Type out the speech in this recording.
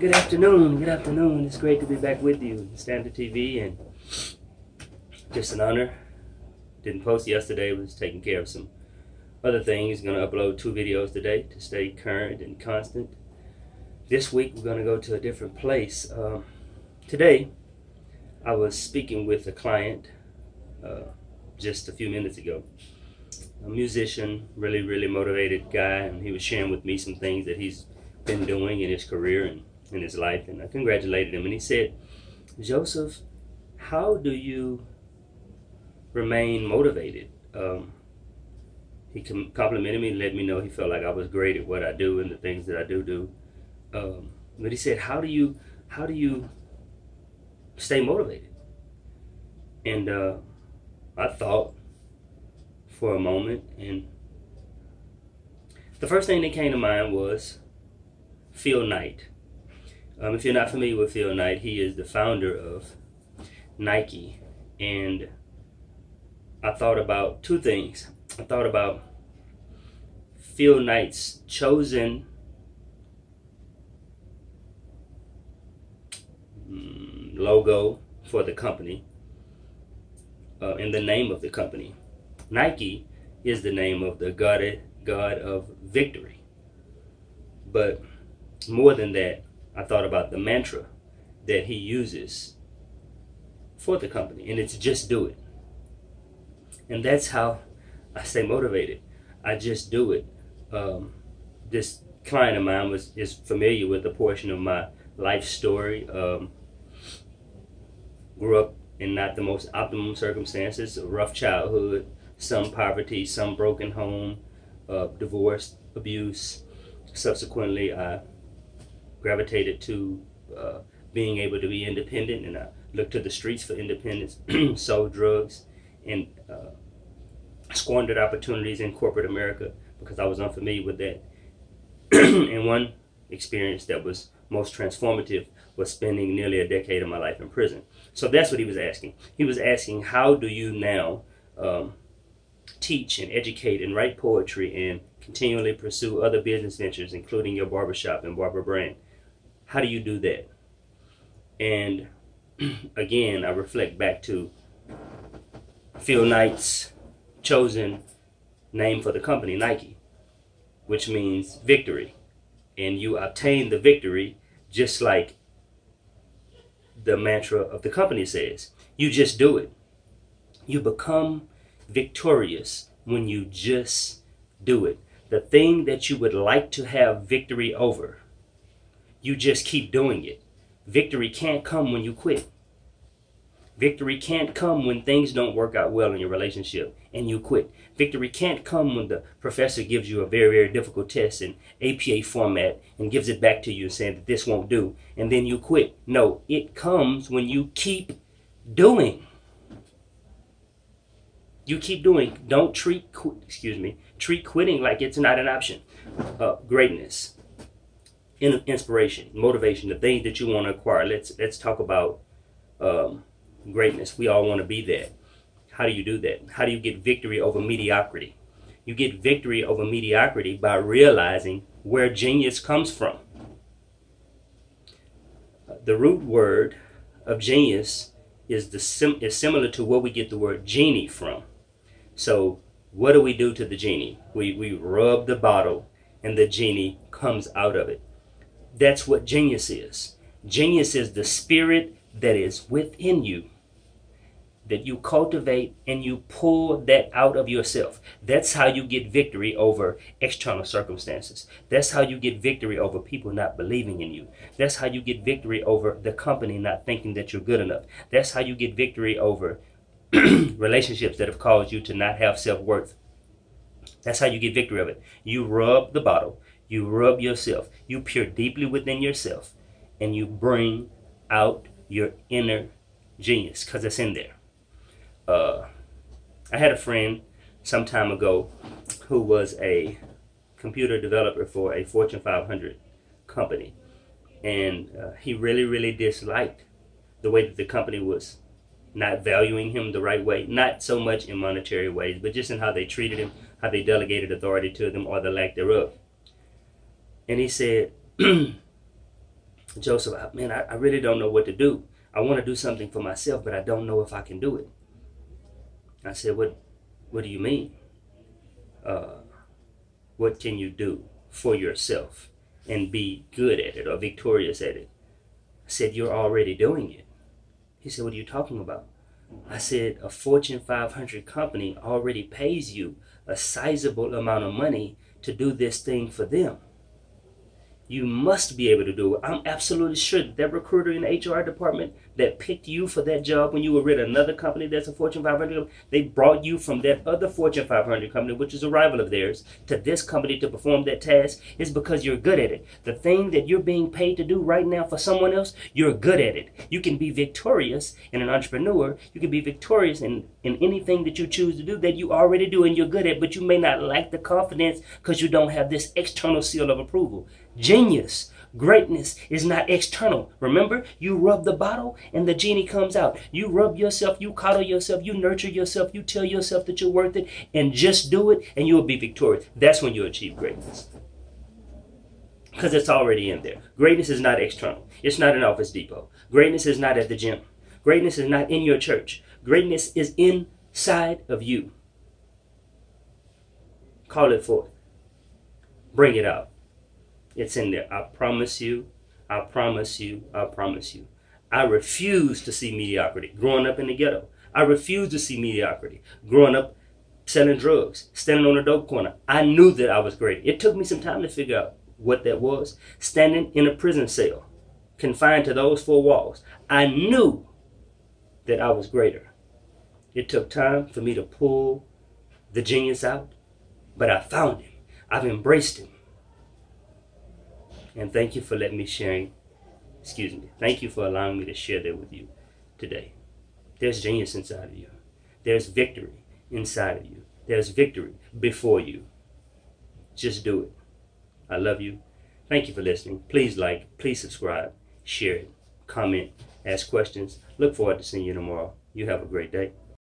Good afternoon. Good afternoon. It's great to be back with you, Standard TV, and just an honor. Didn't post yesterday. Was taking care of some other things. Going to upload 2 videos today to stay current and constant. This week we're going to go to a different place. Today I was speaking with a client just a few minutes ago. A musician, really motivated guy, and he was sharing with me some things that he's been doing in his career and in his life, and I congratulated him. And he said, "Joseph, how do you remain motivated?" He complimented me and let me know he felt like I was great at what I do and the things that I do. But he said, how do you stay motivated? And I thought for a moment, and the first thing that came to mind was Phil Knight. If you're not familiar with Phil Knight, he is the founder of Nike. And I thought about 2 things. I thought about Phil Knight's chosen logo for the company and the name of the company. Nike is the name of the God of victory. But more than that, I thought about the mantra that he uses for the company, and it's just do it. And that's how I stay motivated. I just do it. This client of mine is familiar with a portion of my life story. Grew up in not the most optimum circumstances, a rough childhood, some poverty, some broken home, divorce, abuse. Subsequently, I gravitated to being able to be independent, and I looked to the streets for independence, sold drugs, and squandered opportunities in corporate America because I was unfamiliar with that. And one experience that was most transformative was spending nearly a decade of my life in prison. So that's what he was asking. He was asking, how do you now teach and educate and write poetry and continually pursue other business ventures, including your barbershop and barber brand? How do you do that? And again, I reflect back to Phil Knight's chosen name for the company, Nike, which means victory. And you obtain the victory just like the mantra of the company says. You just do it. You become victorious when you just do it. The thing that you would like to have victory over, you just keep doing it. Victory can't come when you quit. Victory can't come when things don't work out well in your relationship and you quit. Victory can't come when the professor gives you a very difficult test in APA format and gives it back to you saying that this won't do, and then you quit. No, it comes when you keep doing. You keep doing. Don't treat quitting like it's not an option. Greatness, inspiration, motivation, the things that you want to acquire. Let's talk about greatness. We all want to be that. How do you do that? How do you get victory over mediocrity? You get victory over mediocrity by realizing where genius comes from. The root word of genius is similar to where we get the word genie from. So what do we do to the genie? We rub the bottle and the genie comes out of it. That's what genius is. Genius is the spirit that is within you, that you cultivate and you pull that out of yourself. That's how you get victory over external circumstances. That's how you get victory over people not believing in you. That's how you get victory over the company not thinking that you're good enough. That's how you get victory over relationships that have caused you to not have self-worth. That's how you get victory of it. You rub the bottle, you rub yourself, you peer deeply within yourself, and you bring out your inner genius, because it's in there. I had a friend some time ago who was a computer developer for a Fortune 500 company, and he really disliked the way that the company was not valuing him the right way, not so much in monetary ways, but just in how they treated him, how they delegated authority to them, or the lack thereof. And he said, Joseph, man, I really don't know what to do. I want to do something for myself, but I don't know if I can do it. I said, what do you mean? What can you do for yourself and be good at it or victorious at it? I said, you're already doing it. He said, what are you talking about? I said, a Fortune 500 company already pays you a sizable amount of money to do this thing for them. You must be able to do it. I'm absolutely sure that recruiter in the HR department that picked you for that job when you were with another company that's a Fortune 500, they brought you from that other Fortune 500 company, which is a rival of theirs, to this company to perform that task is because you're good at it. The thing that you're being paid to do right now for someone else, you're good at it. You can be victorious in an entrepreneur. You can be victorious in anything that you choose to do that you already do and you're good at, but you may not lack the confidence because you don't have this external seal of approval. Genius, greatness is not external. Remember, you rub the bottle and the genie comes out. You rub yourself, you coddle yourself, you nurture yourself, you tell yourself that you're worth it, and just do it and you'll be victorious. That's when you achieve greatness. Because it's already in there. Greatness is not external. It's not an Office Depot. Greatness is not at the gym. Greatness is not in your church. Greatness is inside of you. Call it forth. Bring it out. It's in there. I promise you. I promise you. I promise you. I refuse to see mediocrity. Growing up in the ghetto, I refuse to see mediocrity. Growing up selling drugs, standing on a dope corner, I knew that I was great. It took me some time to figure out what that was. Standing in a prison cell, confined to those four walls, I knew that I was greater. It took time for me to pull the genius out, but I found him. I've embraced him. And thank you for letting me thank you for allowing me to share that with you today. There's genius inside of you. There's victory inside of you. There's victory before you. Just do it. I love you. Thank you for listening. Please like, please subscribe, share it, comment, ask questions. Look forward to seeing you tomorrow. You have a great day.